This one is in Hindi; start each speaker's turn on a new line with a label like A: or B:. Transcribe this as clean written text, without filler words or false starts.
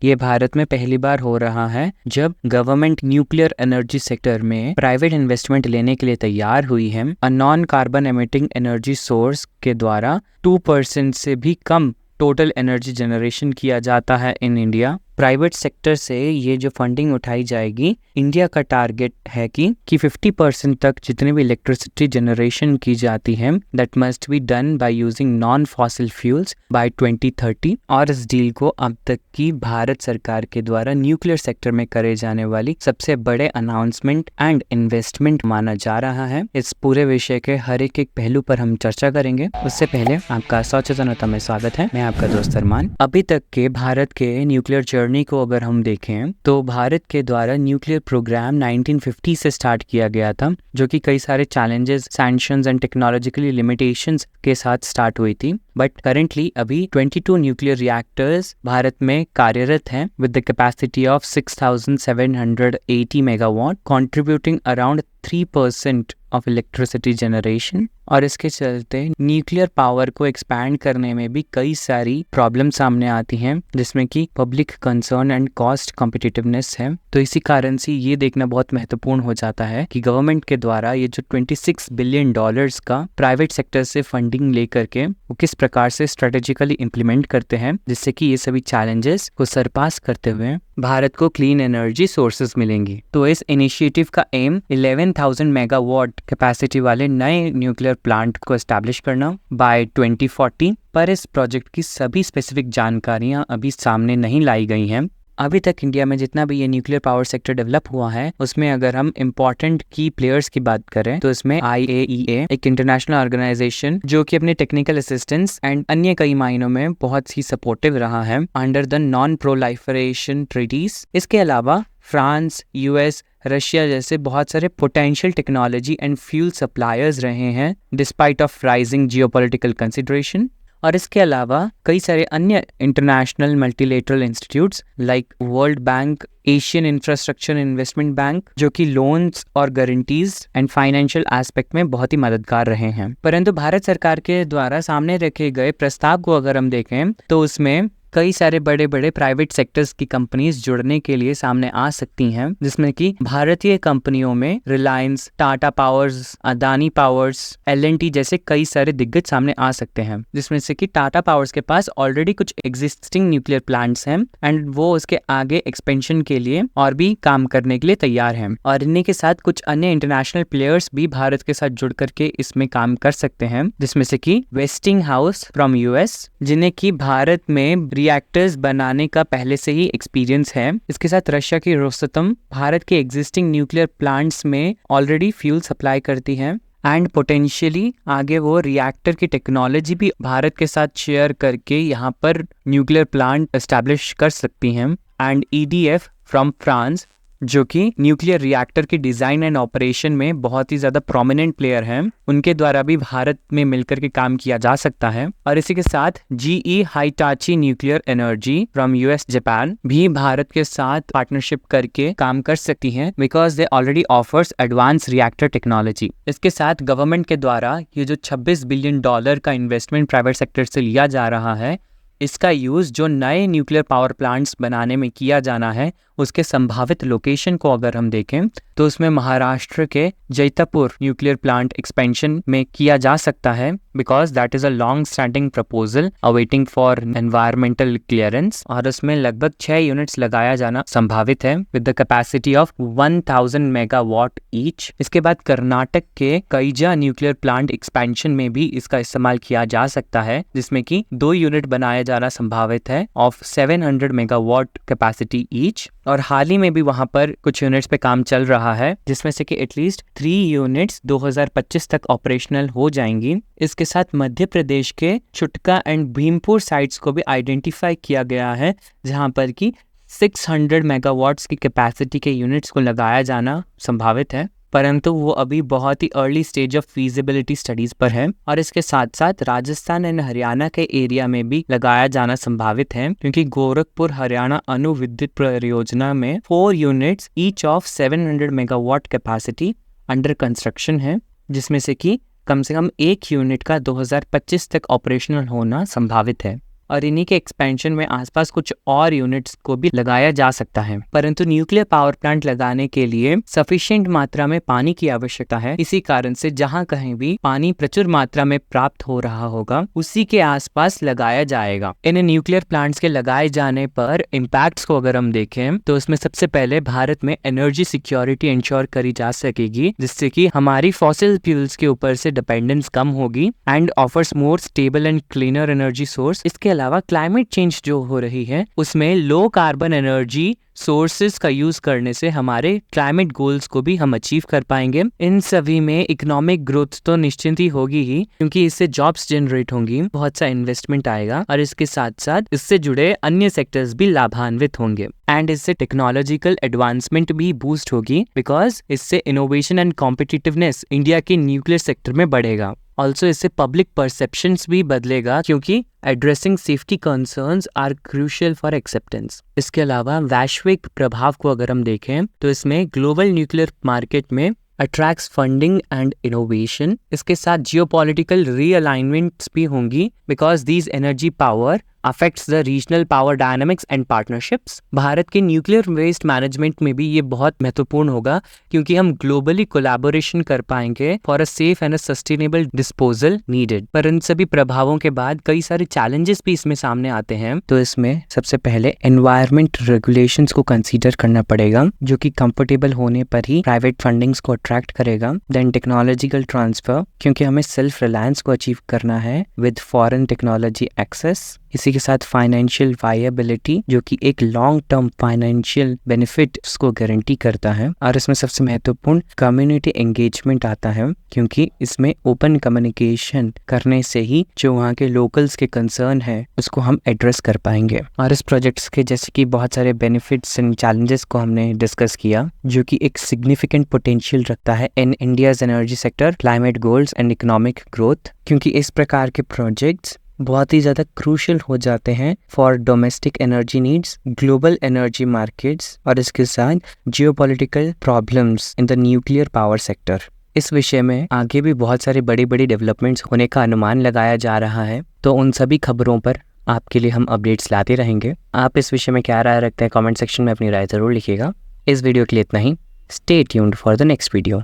A: ये भारत में पहली बार हो रहा है जब गवर्नमेंट न्यूक्लियर एनर्जी सेक्टर में प्राइवेट इन्वेस्टमेंट लेने के लिए तैयार हुई है। Non carbon emitting energy source के द्वारा 2% से भी कम टोटल एनर्जी जनरेशन किया जाता है इन इंडिया। प्राइवेट सेक्टर से ये जो फंडिंग उठाई जाएगी, इंडिया का टारगेट है कि 50% तक जितने भी इलेक्ट्रिसिटी जनरेशन की जाती है that must be done by using non fossil fuels by 2030। और इस डील को अब तक की भारत सरकार के द्वारा न्यूक्लियर सेक्टर में करे जाने वाली सबसे बड़े अनाउंसमेंट एंड इन्वेस्टमेंट माना जा रहा है। इस पूरे विषय के हर एक पहलू पर हम चर्चा करेंगे। उससे पहले आपका सचेतनता में स्वागत है। मैं आपका दोस्त अरमान। अभी तक के भारत के न्यूक्लियर जर्नी को अगर हम देखें तो भारत के द्वारा न्यूक्लियर प्रोग्राम 1950 से स्टार्ट किया गया था, जो कि कई सारे challenges, sanctions and technologically limitations के साथ स्टार्ट हुई थी। बट करेंटली अभी 22 न्यूक्लियर रिएक्टर्स भारत में कार्यरत हैं with the capacity of 6780 megawatt, contributing around 3% of electricity generation. और इसके चलते न्यूक्लियर पावर को एक्सपैंड करने में भी कई सारी प्रॉब्लम सामने आती हैं, जिसमें कि public concern and cost competitiveness है। तो इसी कारण से ये देखना बहुत महत्वपूर्ण हो जाता है कि गवर्नमेंट के द्वारा ये जो $26 बिलियन का प्राइवेट सेक्टर से फंडिंग लेकर के वो किस प्रकार से स्ट्रेटेजिकली इम्प्लीमेंट करते हैं, जिससे कि ये सभी चैलेंजेस को सरपास करते हुए भारत को क्लीन एनर्जी सोर्सेज मिलेंगी। तो इस इनिशिएटिव का एम 11,000 मेगावाट कैपेसिटी वाले नए न्यूक्लियर प्लांट को एस्टैब्लिश करना बाय 2040। पर इस प्रोजेक्ट की सभी स्पेसिफिक जानकारियां अभी सामने नहीं लाई गई हैं। अभी तक इंडिया में जितना भी ये न्यूक्लियर पावर सेक्टर डेवलप हुआ है, उसमें अगर हम इम्पोर्टेंट की प्लेयर्स की बात करें तो इसमें IAEA, एक इंटरनेशनल ऑर्गेनाइजेशन जो कि अपने टेक्निकल असिस्टेंस एंड अन्य कई मायनों में बहुत ही सपोर्टिव रहा है अंडर द नॉन प्रोलाइफरेशन ट्रीटीज। इसके अलावा फ्रांस, US, रशिया जैसे बहुत सारे potential technology and fuel suppliers रहे हैं despite of rising geopolitical consideration. और इसके अलावा कई सारे अन्य international multilateral institutes like world bank, Asian infrastructure investment bank, जो कि लोन्स और गारंटीज एंड फाइनेंशियल एस्पेक्ट में बहुत ही मददगार रहे हैं। परंतु भारत सरकार के द्वारा सामने रखे गए प्रस्ताव को अगर हम देखें तो उसमें कई सारे बड़े बड़े प्राइवेट सेक्टर्स की कंपनीज जुड़ने के लिए सामने आ सकती हैं, जिसमें कि भारतीय कंपनियों में Reliance, Tata powers, Adani powers, L&T जैसे कई सारे दिग्गज सामने आ सकते हैं। जिसमें से कि टाटा पावर्स के पास ऑलरेडी कुछ एग्जिस्टिंग न्यूक्लियर प्लांट्स हैं एंड वो उसके आगे एक्सपेंशन के लिए और भी काम करने के लिए तैयार हैं। और इन्हीं के साथ कुछ अन्य इंटरनेशनल प्लेयर्स भी भारत के साथ जुड़ करके इसमें काम कर सकते हैं, जिसमें से कि वेस्टिंग हाउस फ्रॉम US, जिन्हें की भारत में रिएक्टर्स बनाने का पहले से ही एक्सपीरियंस है। इसके साथ रशिया की रोसतम भारत के एग्जिस्टिंग न्यूक्लियर प्लांट्स में ऑलरेडी फ्यूल सप्लाई करती है एंड पोटेंशियली आगे वो रिएक्टर की टेक्नोलॉजी भी भारत के साथ शेयर करके यहाँ पर न्यूक्लियर प्लांट एस्टैब्लिश कर सकती हैं। एंड EDF फ्रॉम फ्रांस, जो कि न्यूक्लियर रिएक्टर के डिजाइन एंड ऑपरेशन में बहुत ही ज्यादा प्रोमिनेंट प्लेयर हैं, उनके द्वारा भी भारत में मिलकर के काम किया जा सकता है। और इसी के साथ GE Hitachi nuclear energy from US, Japan भी भारत के साथ पार्टनरशिप करके काम कर सकती हैं because they already offers advance reactor technology. इसके साथ गवर्नमेंट के द्वारा ये जो $26 बिलियन का इन्वेस्टमेंट प्राइवेट सेक्टर से लिया जा रहा है, इसका यूज जो नए न्यूक्लियर पावर प्लांट्स बनाने में किया जाना है, उसके संभावित लोकेशन को अगर हम देखें तो उसमें महाराष्ट्र के जैतापुर न्यूक्लियर प्लांट एक्सपेंशन में किया जा सकता है because that is a long standing proposal awaiting for environmental clearance. और उसमें लगभग 6 यूनिट्स लगाया जाना संभावित है with the capacity of 1000 megawatt each. इसके बाद कर्नाटक के कैजा न्यूक्लियर प्लांट एक्सपेंशन में भी इसका इस्तेमाल किया जा सकता है, जिसमें कि 2 यूनिट बनाया जाना संभावित है ऑफ 700 मेगावाट कैपेसिटी ईच। और हाल ही में भी वहां पर कुछ यूनिट्स पे काम चल रहा है, जिसमें से कि एटलीस्ट 3 यूनिट्स 2025 तक ऑपरेशनल हो जाएंगी। इसके साथ मध्य प्रदेश के चुटका एंड भीमपुर साइट्स को भी आइडेंटिफाई किया गया है, जहां पर कि 600 मेगावाट्स की कैपेसिटी के यूनिट्स को लगाया जाना संभावित है, परंतु वो अभी बहुत ही early stage of feasibility studies पर है। और इसके साथ साथ राजस्थान एंड हरियाणा के एरिया में भी लगाया जाना संभावित है, क्योंकि गोरखपुर हरियाणा अणु विद्युत परियोजना में 4 units each of 700 megawatt capacity under construction है, जिसमें से कि कम 1 यूनिट का 2025 तक ऑपरेशनल होना संभावित है। और इन्हीं के एक्सपेंशन में आसपास कुछ और यूनिट्स को भी लगाया जा सकता है। परंतु न्यूक्लियर पावर प्लांट लगाने के लिए सफिशिएंट मात्रा में पानी की आवश्यकता है। इसी कारण से जहां कहीं भी पानी प्रचुर मात्रा में प्राप्त हो रहा होगा उसी के आसपास लगाया जाएगा। इन न्यूक्लियर प्लांट्स के लगाए जाने पर इम्पैक्ट्स को अगर हम देखें तो उसमें सबसे पहले भारत में एनर्जी सिक्योरिटी इंश्योर करी जा सकेगी, जिससे कि हमारी फॉसिल फ्यूल्स के ऊपर से डिपेंडेंस कम होगी and offers more stable and cleaner energy source. इसके अलावा क्लाइमेट चेंज जो हो रही है उसमें लो कार्बन एनर्जी सोर्सेज का यूज करने से हमारे क्लाइमेट गोल्स को भी हम अचीव कर पाएंगे। इन सभी में इकोनॉमिक ग्रोथ तो निश्चित ही होगी ही, क्योंकि इससे जॉब्स जनरेट होंगी, बहुत सा इन्वेस्टमेंट आएगा और इसके साथ साथ इससे जुड़े अन्य सेक्टर्स भी लाभान्वित होंगे एंड इससे टेक्नोलॉजिकल एडवांसमेंट भी बूस्ट होगी, बिकॉज इससे इनोवेशन एंड कॉम्पिटिटिवनेस इंडिया के न्यूक्लियर सेक्टर में बढ़ेगा। ऑल्सो इससे पब्लिक परसेप्शंस भी बदलेगा, क्योंकि addressing safety concerns are crucial for acceptance. इसके अलावा वैश्विक प्रभाव को अगर हम देखें तो इसमें ग्लोबल न्यूक्लियर मार्केट में अट्रैक्ट्स फंडिंग एंड इनोवेशन। इसके साथ जियोपॉलिटिकल रीअलाइनमेंट्स भी होंगी, because these energy power affects the regional power dynamics and partnerships. Bharat के न्यूक्लियर वेस्ट मैनेजमेंट में भी ये बहुत महत्वपूर्ण होगा, क्योंकि हम ग्लोबली कोलैबोरेशन कर पाएंगे for a safe and a sustainable disposal needed. पर इन सभी प्रभावों के बाद कई सारे चैलेंजेस भी इसमें सामने आते हैं। तो इसमें सबसे पहले एनवायरमेंट रेगुलेशंस को कंसीडर करना पड़ेगा, जो कि कंफर्टेबल होने पर ही प्राइवेट फंडिंग्स को अट्रैक्ट करेगा। देन टेक्नोलॉजिकल ट्रांसफर, क्योंकि हमें सेल्फ रिलायंस को अचीव करना है विद फॉरेन टेक्नोलॉजी एक्सेस। इसी के साथ फाइनेंशियल वायबिलिटी, जो कि एक लॉन्ग टर्म फाइनेंशियल बेनिफिट को गारंटी करता है। और इसमें सबसे महत्वपूर्ण कम्युनिटी एंगेजमेंट आता है, क्योंकि इसमें ओपन कम्युनिकेशन करने से ही जो वहाँ के लोकल्स के कंसर्न है उसको हम एड्रेस कर पाएंगे। और इस प्रोजेक्ट्स के जैसे कि बहुत सारे बेनिफिट्स एंड चैलेंजेस को हमने डिस्कस किया, जो कि एक सिग्निफिकेंट पोटेंशियल रखता है in India's energy sector, climate goals and economic growth. क्योंकि इस प्रकार के प्रोजेक्ट्स बहुत ही ज़्यादा क्रूशियल हो जाते हैं for domestic energy needs, global energy markets और इसके साथ geopolitical problems in the nuclear power sector. इस विषय में आगे भी बहुत सारे बड़ी बड़ी डेवलपमेंट्स होने का अनुमान लगाया जा रहा है, तो उन सभी खबरों पर आपके लिए हम अपडेट्स लाते रहेंगे। आप इस विषय में क्या राय रखते हैं कमेंट सेक्शन में अपनी राय ज़रूर लिखिएगा। इस वीडियो के लिए इतना ही। Stay tuned for the next video.